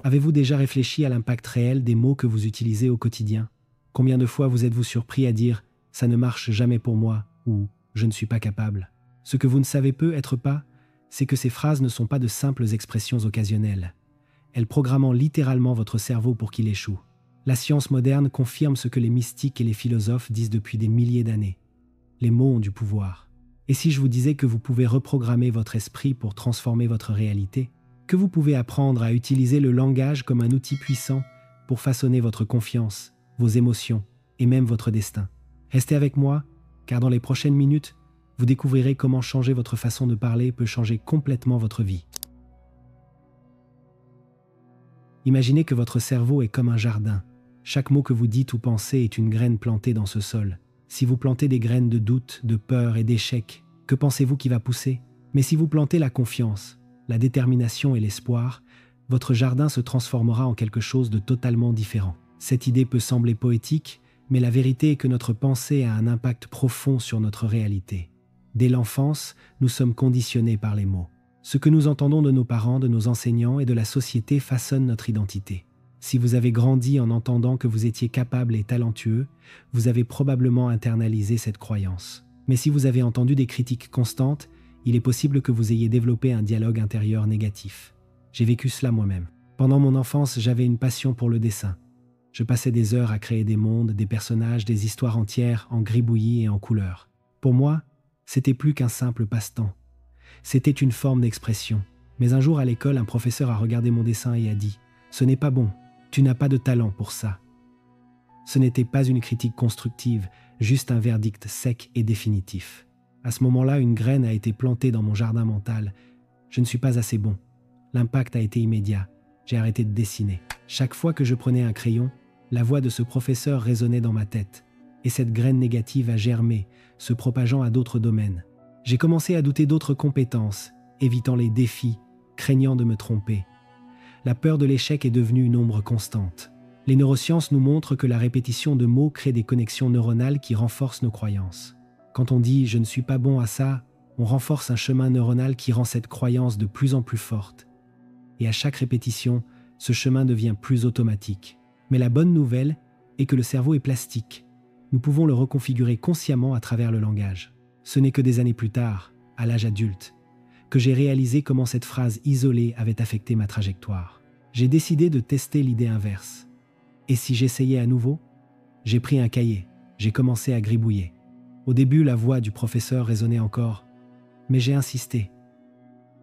Avez-vous déjà réfléchi à l'impact réel des mots que vous utilisez au quotidien? Combien de fois vous êtes-vous surpris à dire « ça ne marche jamais pour moi » ou « je ne suis pas capable ». Ce que vous ne savez peut-être pas, c'est que ces phrases ne sont pas de simples expressions occasionnelles. Elles programment littéralement votre cerveau pour qu'il échoue. La science moderne confirme ce que les mystiques et les philosophes disent depuis des milliers d'années. Les mots ont du pouvoir. Et si je vous disais que vous pouvez reprogrammer votre esprit pour transformer votre réalité, que vous pouvez apprendre à utiliser le langage comme un outil puissant pour façonner votre confiance, vos émotions et même votre destin. Restez avec moi, car dans les prochaines minutes, vous découvrirez comment changer votre façon de parler peut changer complètement votre vie. Imaginez que votre cerveau est comme un jardin. Chaque mot que vous dites ou pensez est une graine plantée dans ce sol. Si vous plantez des graines de doute, de peur et d'échec, que pensez-vous qui va pousser? Mais si vous plantez la confiance, la détermination et l'espoir, votre jardin se transformera en quelque chose de totalement différent. Cette idée peut sembler poétique, mais la vérité est que notre pensée a un impact profond sur notre réalité. Dès l'enfance, nous sommes conditionnés par les mots. Ce que nous entendons de nos parents, de nos enseignants et de la société façonne notre identité. Si vous avez grandi en entendant que vous étiez capable et talentueux, vous avez probablement internalisé cette croyance. Mais si vous avez entendu des critiques constantes, il est possible que vous ayez développé un dialogue intérieur négatif. J'ai vécu cela moi-même. Pendant mon enfance, j'avais une passion pour le dessin. Je passais des heures à créer des mondes, des personnages, des histoires entières en gribouillis et en couleurs. Pour moi, c'était plus qu'un simple passe-temps. C'était une forme d'expression. Mais un jour à l'école, un professeur a regardé mon dessin et a dit « Ce n'est pas bon, tu n'as pas de talent pour ça ». Ce n'était pas une critique constructive, juste un verdict sec et définitif. À ce moment-là, une graine a été plantée dans mon jardin mental. Je ne suis pas assez bon. L'impact a été immédiat. J'ai arrêté de dessiner. Chaque fois que je prenais un crayon, la voix de ce professeur résonnait dans ma tête. Et cette graine négative a germé, se propageant à d'autres domaines. J'ai commencé à douter d'autres compétences, évitant les défis, craignant de me tromper. La peur de l'échec est devenue une ombre constante. Les neurosciences nous montrent que la répétition de mots crée des connexions neuronales qui renforcent nos croyances. Quand on dit « je ne suis pas bon à ça », on renforce un chemin neuronal qui rend cette croyance de plus en plus forte. Et à chaque répétition, ce chemin devient plus automatique. Mais la bonne nouvelle est que le cerveau est plastique. Nous pouvons le reconfigurer consciemment à travers le langage. Ce n'est que des années plus tard, à l'âge adulte, que j'ai réalisé comment cette phrase isolée avait affecté ma trajectoire. J'ai décidé de tester l'idée inverse. Et si j'essayais à nouveau? J'ai pris un cahier, j'ai commencé à gribouiller. Au début, la voix du professeur résonnait encore, mais j'ai insisté.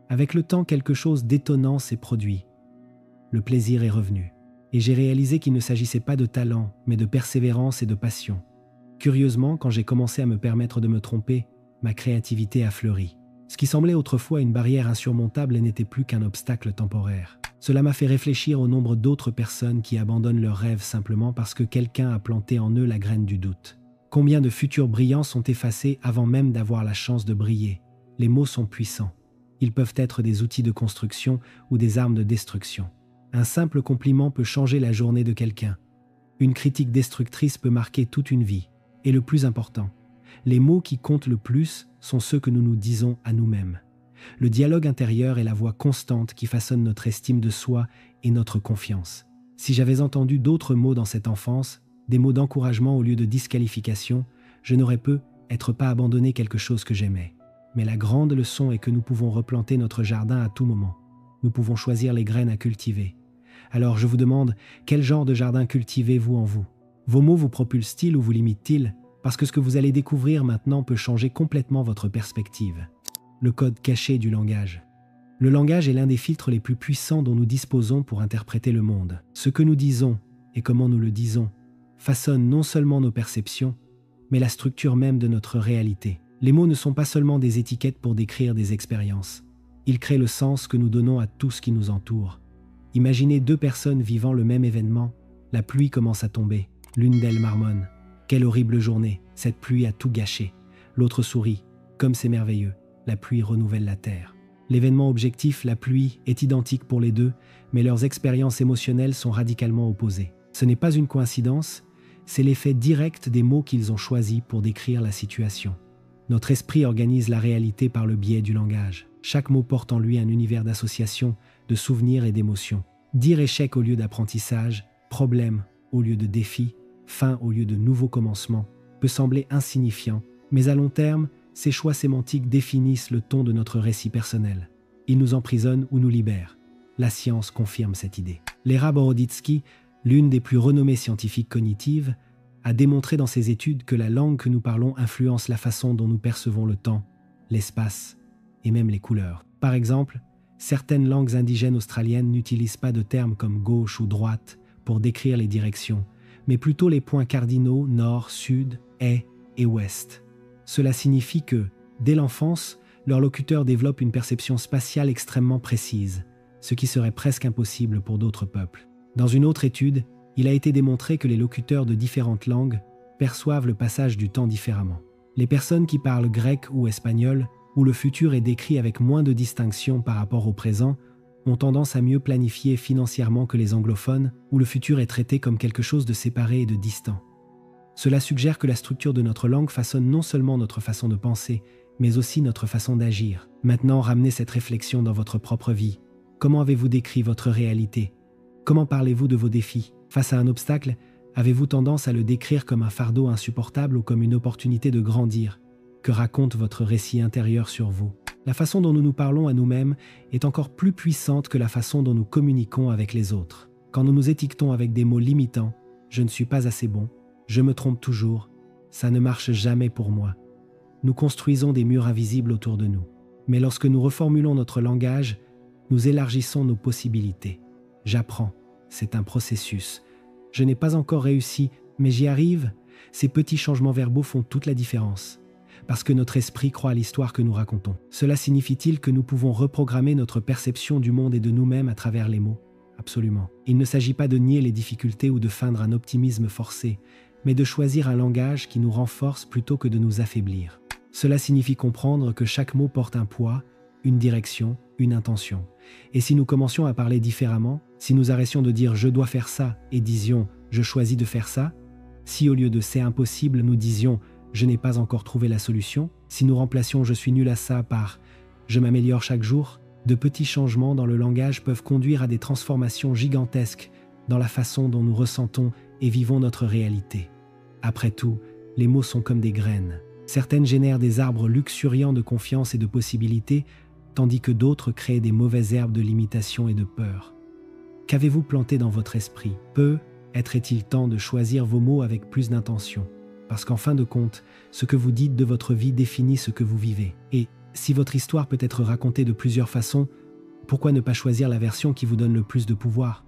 Avec le temps, quelque chose d'étonnant s'est produit. Le plaisir est revenu. Et j'ai réalisé qu'il ne s'agissait pas de talent, mais de persévérance et de passion. Curieusement, quand j'ai commencé à me permettre de me tromper, ma créativité a fleuri. Ce qui semblait autrefois une barrière insurmontable n'était plus qu'un obstacle temporaire. Cela m'a fait réfléchir au nombre d'autres personnes qui abandonnent leurs rêves simplement parce que quelqu'un a planté en eux la graine du doute. Combien de futurs brillants sont effacés avant même d'avoir la chance de briller? Les mots sont puissants. Ils peuvent être des outils de construction ou des armes de destruction. Un simple compliment peut changer la journée de quelqu'un. Une critique destructrice peut marquer toute une vie. Et le plus important, les mots qui comptent le plus sont ceux que nous nous disons à nous-mêmes. Le dialogue intérieur est la voix constante qui façonne notre estime de soi et notre confiance. Si j'avais entendu d'autres mots dans cette enfance, des mots d'encouragement au lieu de disqualification, je n'aurais peut-être pas abandonné quelque chose que j'aimais. Mais la grande leçon est que nous pouvons replanter notre jardin à tout moment. Nous pouvons choisir les graines à cultiver. Alors je vous demande, quel genre de jardin cultivez-vous en vous? Vos mots vous propulsent-ils ou vous limitent-ils? Parce que ce que vous allez découvrir maintenant peut changer complètement votre perspective. Le code caché du langage. Le langage est l'un des filtres les plus puissants dont nous disposons pour interpréter le monde. Ce que nous disons et comment nous le disons façonne non seulement nos perceptions, mais la structure même de notre réalité. Les mots ne sont pas seulement des étiquettes pour décrire des expériences. Ils créent le sens que nous donnons à tout ce qui nous entoure. Imaginez deux personnes vivant le même événement. La pluie commence à tomber. L'une d'elles marmonne. Quelle horrible journée, cette pluie a tout gâché. L'autre sourit. Comme c'est merveilleux, la pluie renouvelle la terre. L'événement objectif, la pluie, est identique pour les deux, mais leurs expériences émotionnelles sont radicalement opposées. Ce n'est pas une coïncidence, c'est l'effet direct des mots qu'ils ont choisis pour décrire la situation. Notre esprit organise la réalité par le biais du langage. Chaque mot porte en lui un univers d'associations, de souvenirs et d'émotions. Dire échec au lieu d'apprentissage, problème au lieu de défi, fin au lieu de nouveau commencement, peut sembler insignifiant, mais à long terme, ces choix sémantiques définissent le ton de notre récit personnel. Ils nous emprisonnent ou nous libèrent. La science confirme cette idée. Lera Boroditsky, l'une des plus renommées scientifiques cognitives, a démontré dans ses études que la langue que nous parlons influence la façon dont nous percevons le temps, l'espace et même les couleurs. Par exemple, certaines langues indigènes australiennes n'utilisent pas de termes comme gauche ou droite pour décrire les directions, mais plutôt les points cardinaux nord, sud, est et ouest. Cela signifie que, dès l'enfance, leur locuteur développe une perception spatiale extrêmement précise, ce qui serait presque impossible pour d'autres peuples. Dans une autre étude, il a été démontré que les locuteurs de différentes langues perçoivent le passage du temps différemment. Les personnes qui parlent grec ou espagnol, où le futur est décrit avec moins de distinction par rapport au présent, ont tendance à mieux planifier financièrement que les anglophones, où le futur est traité comme quelque chose de séparé et de distant. Cela suggère que la structure de notre langue façonne non seulement notre façon de penser, mais aussi notre façon d'agir. Maintenant, ramenez cette réflexion dans votre propre vie. Comment avez-vous décrit votre réalité? Comment parlez-vous de vos défis? Face à un obstacle, avez-vous tendance à le décrire comme un fardeau insupportable ou comme une opportunité de grandir? Que raconte votre récit intérieur sur vous? La façon dont nous nous parlons à nous-mêmes est encore plus puissante que la façon dont nous communiquons avec les autres. Quand nous nous étiquetons avec des mots limitants, « je ne suis pas assez bon »,« je me trompe toujours »,« ça ne marche jamais pour moi », nous construisons des murs invisibles autour de nous. Mais lorsque nous reformulons notre langage, nous élargissons nos possibilités. J'apprends, c'est un processus. Je n'ai pas encore réussi, mais j'y arrive. Ces petits changements verbaux font toute la différence. Parce que notre esprit croit à l'histoire que nous racontons. Cela signifie-t-il que nous pouvons reprogrammer notre perception du monde et de nous-mêmes à travers les mots? Absolument. Il ne s'agit pas de nier les difficultés ou de feindre un optimisme forcé, mais de choisir un langage qui nous renforce plutôt que de nous affaiblir. Cela signifie comprendre que chaque mot porte un poids, une direction, une intention. Et si nous commencions à parler différemment, si nous arrêtions de dire « je dois faire ça » et disions « je choisis de faire ça », si au lieu de « c'est impossible » nous disions « je n'ai pas encore trouvé la solution », si nous remplacions « je suis nul à ça » par « je m'améliore chaque jour », de petits changements dans le langage peuvent conduire à des transformations gigantesques dans la façon dont nous ressentons et vivons notre réalité. Après tout, les mots sont comme des graines. Certaines génèrent des arbres luxuriants de confiance et de possibilités, tandis que d'autres créent des mauvaises herbes de limitation et de peur. Qu'avez-vous planté dans votre esprit? Être-il temps de choisir vos mots avec plus d'intention? Parce qu'en fin de compte, ce que vous dites de votre vie définit ce que vous vivez. Et si votre histoire peut être racontée de plusieurs façons, pourquoi ne pas choisir la version qui vous donne le plus de pouvoir?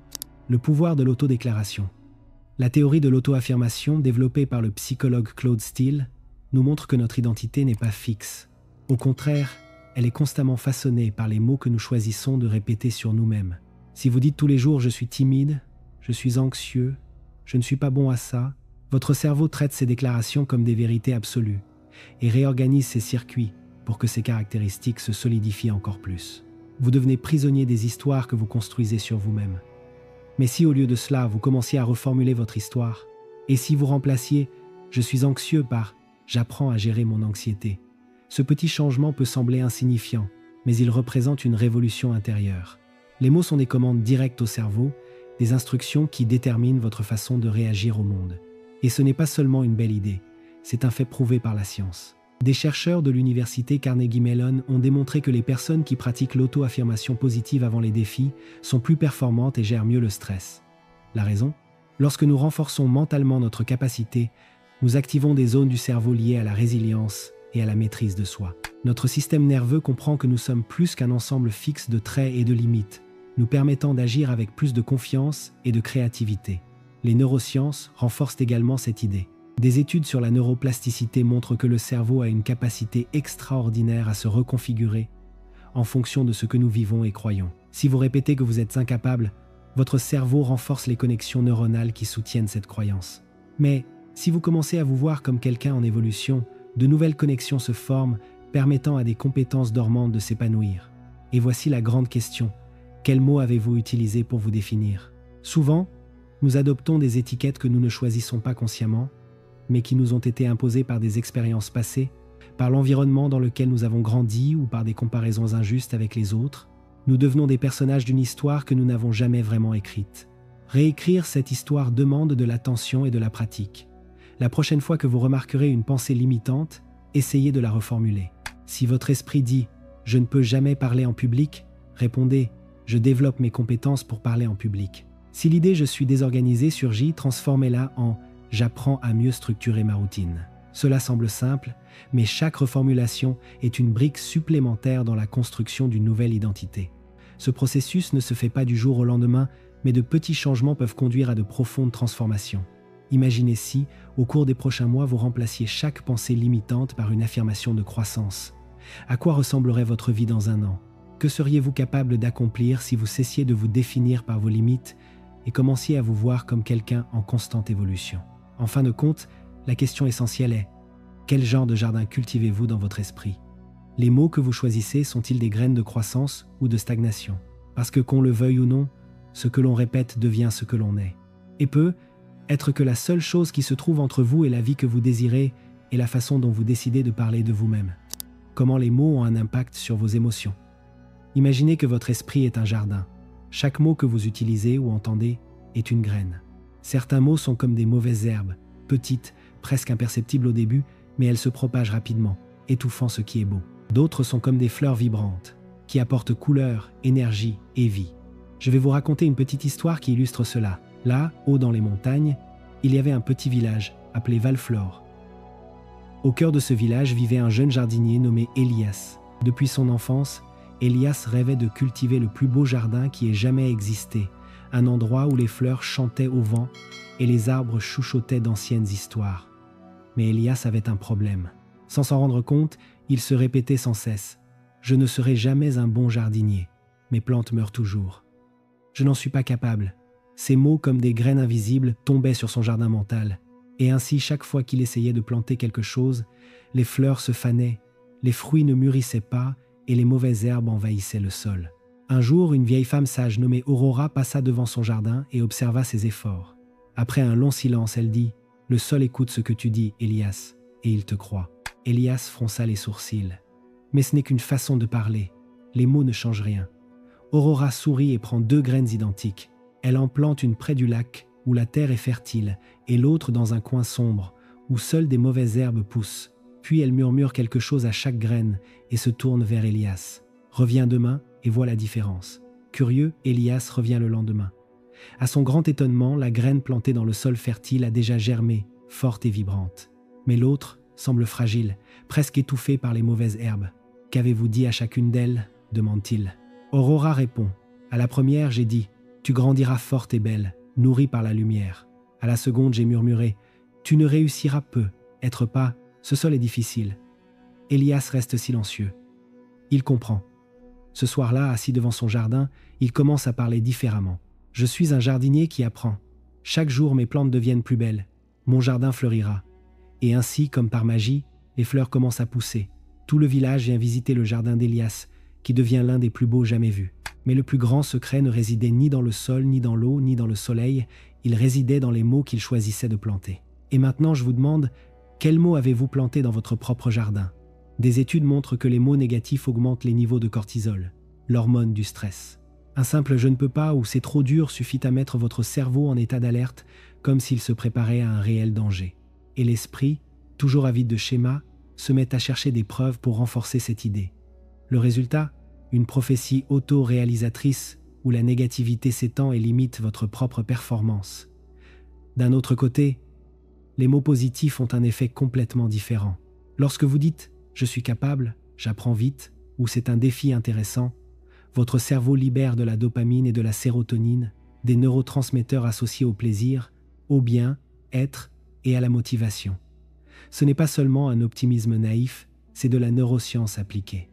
Le pouvoir de l'autodéclaration. La théorie de l'auto-affirmation, développée par le psychologue Claude Steele, nous montre que notre identité n'est pas fixe. Au contraire, elle est constamment façonnée par les mots que nous choisissons de répéter sur nous-mêmes. Si vous dites tous les jours « je suis timide »,« je suis anxieux »,« je ne suis pas bon à ça », votre cerveau traite ces déclarations comme des vérités absolues et réorganise ses circuits pour que ces caractéristiques se solidifient encore plus. Vous devenez prisonnier des histoires que vous construisez sur vous-même. Mais si au lieu de cela, vous commenciez à reformuler votre histoire, et si vous remplaciez « je suis anxieux » par « j'apprends à gérer mon anxiété », ce petit changement peut sembler insignifiant, mais il représente une révolution intérieure. Les mots sont des commandes directes au cerveau, des instructions qui déterminent votre façon de réagir au monde. Et ce n'est pas seulement une belle idée, c'est un fait prouvé par la science. Des chercheurs de l'université Carnegie Mellon ont démontré que les personnes qui pratiquent l'auto-affirmation positive avant les défis sont plus performantes et gèrent mieux le stress. La raison? Lorsque nous renforçons mentalement notre capacité, nous activons des zones du cerveau liées à la résilience et à la maîtrise de soi. Notre système nerveux comprend que nous sommes plus qu'un ensemble fixe de traits et de limites, nous permettant d'agir avec plus de confiance et de créativité. Les neurosciences renforcent également cette idée. Des études sur la neuroplasticité montrent que le cerveau a une capacité extraordinaire à se reconfigurer en fonction de ce que nous vivons et croyons. Si vous répétez que vous êtes incapable, votre cerveau renforce les connexions neuronales qui soutiennent cette croyance. Mais si vous commencez à vous voir comme quelqu'un en évolution, de nouvelles connexions se forment, permettant à des compétences dormantes de s'épanouir. Et voici la grande question. Quels mots avez-vous utilisés pour vous définir? Souvent, nous adoptons des étiquettes que nous ne choisissons pas consciemment, mais qui nous ont été imposées par des expériences passées, par l'environnement dans lequel nous avons grandi ou par des comparaisons injustes avec les autres. Nous devenons des personnages d'une histoire que nous n'avons jamais vraiment écrite. Réécrire cette histoire demande de l'attention et de la pratique. La prochaine fois que vous remarquerez une pensée limitante, essayez de la reformuler. Si votre esprit dit « je ne peux jamais parler en public », répondez « je développe mes compétences pour parler en public ». Si l'idée « je suis désorganisé » surgit, transformez-la en « j'apprends à mieux structurer ma routine ». Cela semble simple, mais chaque reformulation est une brique supplémentaire dans la construction d'une nouvelle identité. Ce processus ne se fait pas du jour au lendemain, mais de petits changements peuvent conduire à de profondes transformations. Imaginez si, au cours des prochains mois, vous remplaciez chaque pensée limitante par une affirmation de croissance. À quoi ressemblerait votre vie dans un an? Que seriez-vous capable d'accomplir si vous cessiez de vous définir par vos limites et commenciez à vous voir comme quelqu'un en constante évolution? En fin de compte, la question essentielle est: quel genre de jardin cultivez-vous dans votre esprit? Les mots que vous choisissez sont-ils des graines de croissance ou de stagnation? Parce que qu'on le veuille ou non, ce que l'on répète devient ce que l'on est. Et peut être que la seule chose qui se trouve entre vous et la vie que vous désirez est la façon dont vous décidez de parler de vous-même. Comment les mots ont un impact sur vos émotions. Imaginez que votre esprit est un jardin. Chaque mot que vous utilisez ou entendez est une graine. Certains mots sont comme des mauvaises herbes, petites, presque imperceptibles au début, mais elles se propagent rapidement, étouffant ce qui est beau. D'autres sont comme des fleurs vibrantes, qui apportent couleur, énergie et vie. Je vais vous raconter une petite histoire qui illustre cela. Là, haut dans les montagnes, il y avait un petit village appelé Valflore. Au cœur de ce village vivait un jeune jardinier nommé Elias. Depuis son enfance, Elias rêvait de cultiver le plus beau jardin qui ait jamais existé, un endroit où les fleurs chantaient au vent et les arbres chuchotaient d'anciennes histoires. Mais Elias avait un problème. Sans s'en rendre compte, il se répétait sans cesse « Je ne serai jamais un bon jardinier. Mes plantes meurent toujours. Je n'en suis pas capable. » Ces mots, comme des graines invisibles, tombaient sur son jardin mental. Et ainsi, chaque fois qu'il essayait de planter quelque chose, les fleurs se fanaient, les fruits ne mûrissaient pas et les mauvaises herbes envahissaient le sol. Un jour, une vieille femme sage nommée Aurora passa devant son jardin et observa ses efforts. Après un long silence, elle dit « Le sol écoute ce que tu dis, Elias, et il te croit. » Elias fronça les sourcils. « Mais ce n'est qu'une façon de parler. Les mots ne changent rien. » Aurora sourit et prend 2 graines identiques. Elle en plante une près du lac, où la terre est fertile, et l'autre dans un coin sombre, où seules des mauvaises herbes poussent. Puis elle murmure quelque chose à chaque graine et se tourne vers Elias. « Reviens demain et vois la différence. » Curieux, Elias revient le lendemain. À son grand étonnement, la graine plantée dans le sol fertile a déjà germé, forte et vibrante. Mais l'autre semble fragile, presque étouffée par les mauvaises herbes. « Qu'avez-vous dit à chacune d'elles » demande-t-il. Aurora répond. « À la première, j'ai dit « Tu grandiras forte et belle, nourrie par la lumière. » À la seconde, j'ai murmuré « Tu ne réussiras peu, être pas, ce sol est difficile. » Elias reste silencieux. Il comprend. Ce soir-là, assis devant son jardin, il commence à parler différemment. « Je suis un jardinier qui apprend. Chaque jour, mes plantes deviennent plus belles. Mon jardin fleurira. » Et ainsi, comme par magie, les fleurs commencent à pousser. Tout le village vient visiter le jardin d'Elias, qui devient l'un des plus beaux jamais vus. Mais le plus grand secret ne résidait ni dans le sol, ni dans l'eau, ni dans le soleil, il résidait dans les mots qu'il choisissait de planter. Et maintenant, je vous demande, quels mots avez-vous plantés dans votre propre jardin? Des études montrent que les mots négatifs augmentent les niveaux de cortisol, l'hormone du stress. Un simple « je ne peux pas » ou « c'est trop dur » suffit à mettre votre cerveau en état d'alerte, comme s'il se préparait à un réel danger. Et l'esprit, toujours avide de schémas, se met à chercher des preuves pour renforcer cette idée. Le résultat? Une prophétie auto-réalisatrice où la négativité s'étend et limite votre propre performance. D'un autre côté, les mots positifs ont un effet complètement différent. Lorsque vous dites « je suis capable, j'apprends vite » ou « c'est un défi intéressant », votre cerveau libère de la dopamine et de la sérotonine, des neurotransmetteurs associés au plaisir, au bien, être et à la motivation. Ce n'est pas seulement un optimisme naïf, c'est de la neuroscience appliquée.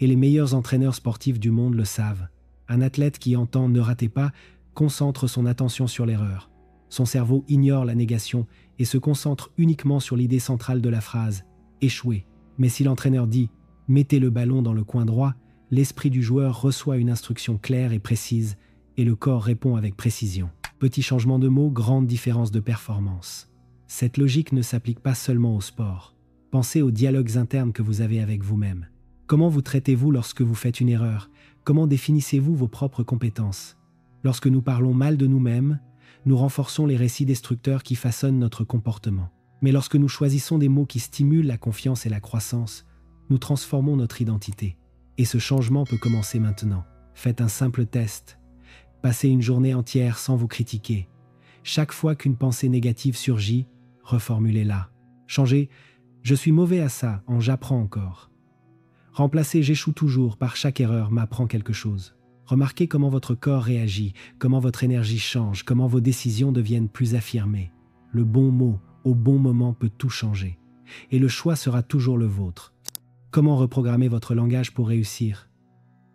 Et les meilleurs entraîneurs sportifs du monde le savent. Un athlète qui entend « ne ratez pas » concentre son attention sur l'erreur. Son cerveau ignore la négation et se concentre uniquement sur l'idée centrale de la phrase « échouer ». Mais si l'entraîneur dit « mettez le ballon dans le coin droit », l'esprit du joueur reçoit une instruction claire et précise et le corps répond avec précision. Petit changement de mots, grande différence de performance. Cette logique ne s'applique pas seulement au sport. Pensez aux dialogues internes que vous avez avec vous-même. Comment vous traitez-vous lorsque vous faites une erreur? Comment définissez-vous vos propres compétences? Lorsque nous parlons mal de nous-mêmes, nous renforçons les récits destructeurs qui façonnent notre comportement. Mais lorsque nous choisissons des mots qui stimulent la confiance et la croissance, nous transformons notre identité. Et ce changement peut commencer maintenant. Faites un simple test. Passez une journée entière sans vous critiquer. Chaque fois qu'une pensée négative surgit, reformulez-la. Changez « je suis mauvais à ça » en « j'apprends encore ». Remplacez « j'échoue toujours » par « chaque erreur m'apprend quelque chose ». Remarquez comment votre corps réagit, comment votre énergie change, comment vos décisions deviennent plus affirmées. Le bon mot, au bon moment, peut tout changer. Et le choix sera toujours le vôtre. Comment reprogrammer votre langage pour réussir?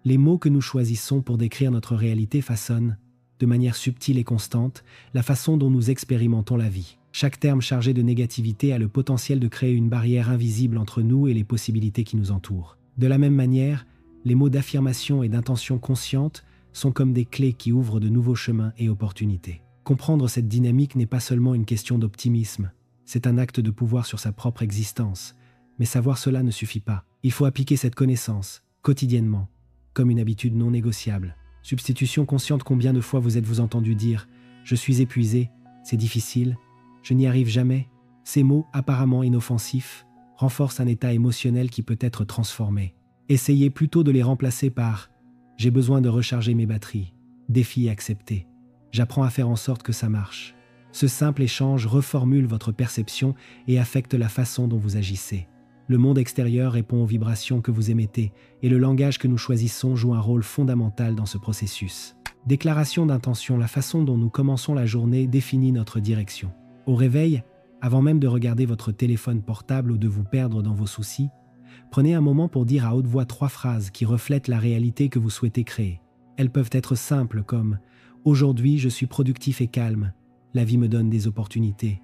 Les mots que nous choisissons pour décrire notre réalité façonnent, de manière subtile et constante, la façon dont nous expérimentons la vie. Chaque terme chargé de négativité a le potentiel de créer une barrière invisible entre nous et les possibilités qui nous entourent. De la même manière, les mots d'affirmation et d'intention consciente sont comme des clés qui ouvrent de nouveaux chemins et opportunités. Comprendre cette dynamique n'est pas seulement une question d'optimisme, c'est un acte de pouvoir sur sa propre existence. Mais savoir cela ne suffit pas. Il faut appliquer cette connaissance, quotidiennement, comme une habitude non négociable. Substitution consciente, combien de fois vous êtes-vous entendu dire « je suis épuisé, c'est difficile, je n'y arrive jamais ». Ces mots, apparemment inoffensifs, renforcent un état émotionnel qui peut être transformé. Essayez plutôt de les remplacer par « j'ai besoin de recharger mes batteries, défi accepté, j'apprends à faire en sorte que ça marche ». Ce simple échange reformule votre perception et affecte la façon dont vous agissez. Le monde extérieur répond aux vibrations que vous émettez et le langage que nous choisissons joue un rôle fondamental dans ce processus. Déclaration d'intention, la façon dont nous commençons la journée définit notre direction. Au réveil, avant même de regarder votre téléphone portable ou de vous perdre dans vos soucis, prenez un moment pour dire à haute voix 3 phrases qui reflètent la réalité que vous souhaitez créer. Elles peuvent être simples comme « Aujourd'hui, je suis productif et calme, la vie me donne des opportunités »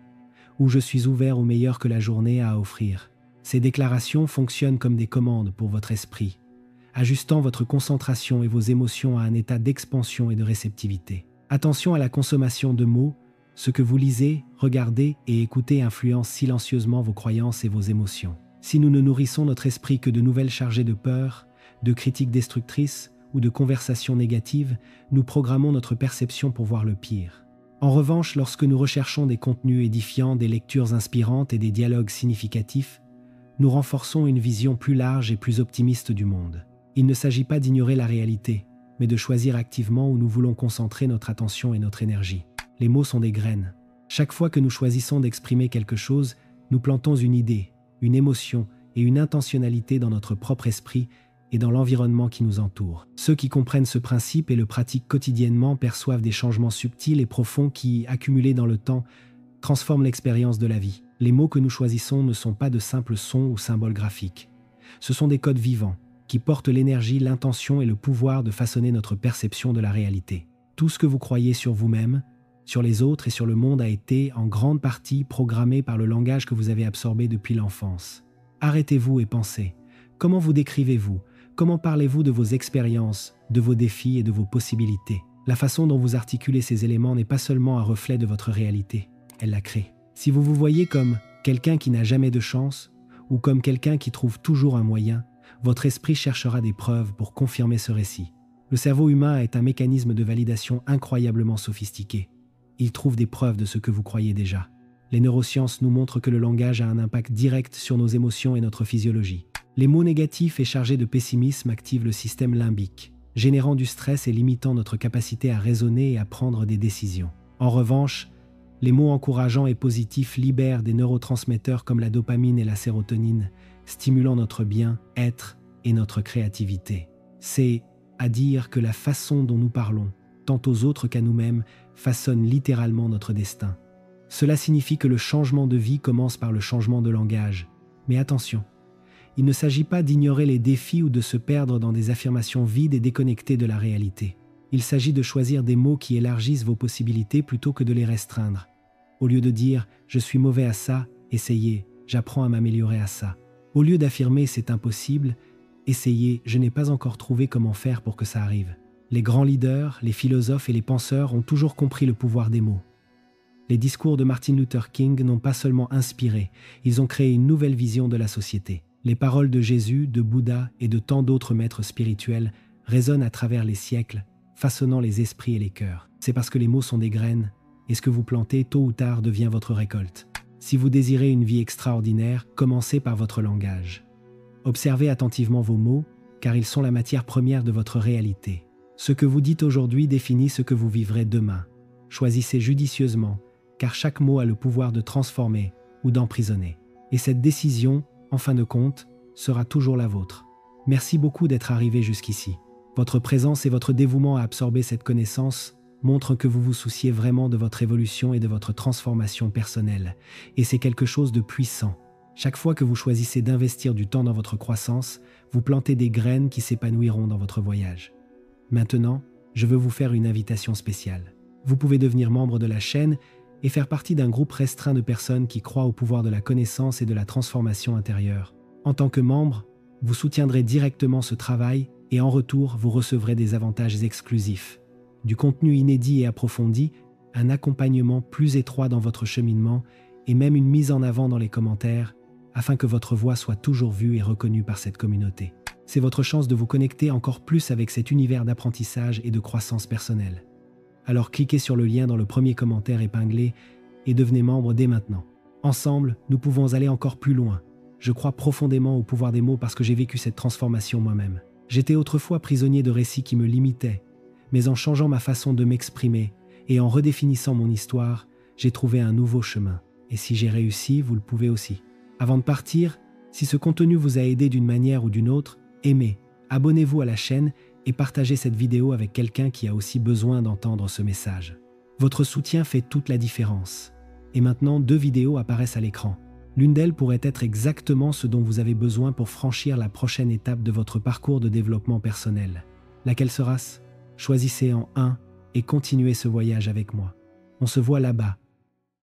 ou « Je suis ouvert au meilleur que la journée a à offrir ». Ces déclarations fonctionnent comme des commandes pour votre esprit, ajustant votre concentration et vos émotions à un état d'expansion et de réceptivité. Attention à la consommation de mots, ce que vous lisez, regardez et écoutez influence silencieusement vos croyances et vos émotions. Si nous ne nourrissons notre esprit que de nouvelles chargées de peur, de critiques destructrices ou de conversations négatives, nous programmons notre perception pour voir le pire. En revanche, lorsque nous recherchons des contenus édifiants, des lectures inspirantes et des dialogues significatifs, nous renforçons une vision plus large et plus optimiste du monde. Il ne s'agit pas d'ignorer la réalité, mais de choisir activement où nous voulons concentrer notre attention et notre énergie. Les mots sont des graines. Chaque fois que nous choisissons d'exprimer quelque chose, nous plantons une idée, une émotion et une intentionnalité dans notre propre esprit et dans l'environnement qui nous entoure. Ceux qui comprennent ce principe et le pratiquent quotidiennement perçoivent des changements subtils et profonds qui, accumulés dans le temps, transforment l'expérience de la vie. Les mots que nous choisissons ne sont pas de simples sons ou symboles graphiques. Ce sont des codes vivants qui portent l'énergie, l'intention et le pouvoir de façonner notre perception de la réalité. Tout ce que vous croyez sur vous-même, sur les autres et sur le monde a été, en grande partie, programmé par le langage que vous avez absorbé depuis l'enfance. Arrêtez-vous et pensez. Comment vous décrivez-vous? Comment parlez-vous de vos expériences, de vos défis et de vos possibilités? La façon dont vous articulez ces éléments n'est pas seulement un reflet de votre réalité, elle la crée. Si vous vous voyez comme quelqu'un qui n'a jamais de chance ou comme quelqu'un qui trouve toujours un moyen, votre esprit cherchera des preuves pour confirmer ce récit. Le cerveau humain est un mécanisme de validation incroyablement sophistiqué. Il trouve des preuves de ce que vous croyez déjà. Les neurosciences nous montrent que le langage a un impact direct sur nos émotions et notre physiologie. Les mots négatifs et chargés de pessimisme activent le système limbique, générant du stress et limitant notre capacité à raisonner et à prendre des décisions. En revanche, les mots encourageants et positifs libèrent des neurotransmetteurs comme la dopamine et la sérotonine, stimulant notre bien-être et notre créativité. C'est à dire que la façon dont nous parlons, tant aux autres qu'à nous-mêmes, façonne littéralement notre destin. Cela signifie que le changement de vie commence par le changement de langage. Mais attention, il ne s'agit pas d'ignorer les défis ou de se perdre dans des affirmations vides et déconnectées de la réalité. Il s'agit de choisir des mots qui élargissent vos possibilités plutôt que de les restreindre. Au lieu de dire « je suis mauvais à ça », essayez « j'apprends à m'améliorer à ça ». Au lieu d'affirmer « c'est impossible », essayez « je n'ai pas encore trouvé comment faire pour que ça arrive ». Les grands leaders, les philosophes et les penseurs ont toujours compris le pouvoir des mots. Les discours de Martin Luther King n'ont pas seulement inspiré, ils ont créé une nouvelle vision de la société. Les paroles de Jésus, de Bouddha et de tant d'autres maîtres spirituels résonnent à travers les siècles, façonnant les esprits et les cœurs. C'est parce que les mots sont des graines, et ce que vous plantez tôt ou tard devient votre récolte. Si vous désirez une vie extraordinaire, commencez par votre langage. Observez attentivement vos mots, car ils sont la matière première de votre réalité. Ce que vous dites aujourd'hui définit ce que vous vivrez demain. Choisissez judicieusement, car chaque mot a le pouvoir de transformer ou d'emprisonner. Et cette décision, en fin de compte, sera toujours la vôtre. Merci beaucoup d'être arrivé jusqu'ici. Votre présence et votre dévouement à absorber cette connaissance montrent que vous vous souciez vraiment de votre évolution et de votre transformation personnelle. Et c'est quelque chose de puissant. Chaque fois que vous choisissez d'investir du temps dans votre croissance, vous plantez des graines qui s'épanouiront dans votre voyage. Maintenant, je veux vous faire une invitation spéciale. Vous pouvez devenir membre de la chaîne et faire partie d'un groupe restreint de personnes qui croient au pouvoir de la connaissance et de la transformation intérieure. En tant que membre, vous soutiendrez directement ce travail et en retour, vous recevrez des avantages exclusifs, du contenu inédit et approfondi, un accompagnement plus étroit dans votre cheminement et même une mise en avant dans les commentaires afin que votre voix soit toujours vue et reconnue par cette communauté. C'est votre chance de vous connecter encore plus avec cet univers d'apprentissage et de croissance personnelle. Alors cliquez sur le lien dans le premier commentaire épinglé et devenez membre dès maintenant. Ensemble, nous pouvons aller encore plus loin. Je crois profondément au pouvoir des mots parce que j'ai vécu cette transformation moi-même. J'étais autrefois prisonnier de récits qui me limitaient, mais en changeant ma façon de m'exprimer et en redéfinissant mon histoire, j'ai trouvé un nouveau chemin. Et si j'ai réussi, vous le pouvez aussi. Avant de partir, si ce contenu vous a aidé d'une manière ou d'une autre, aimez, abonnez-vous à la chaîne et partagez cette vidéo avec quelqu'un qui a aussi besoin d'entendre ce message. Votre soutien fait toute la différence. Et maintenant, 2 vidéos apparaissent à l'écran. L'une d'elles pourrait être exactement ce dont vous avez besoin pour franchir la prochaine étape de votre parcours de développement personnel. Laquelle sera-ce? Choisissez en un et continuez ce voyage avec moi. On se voit là-bas,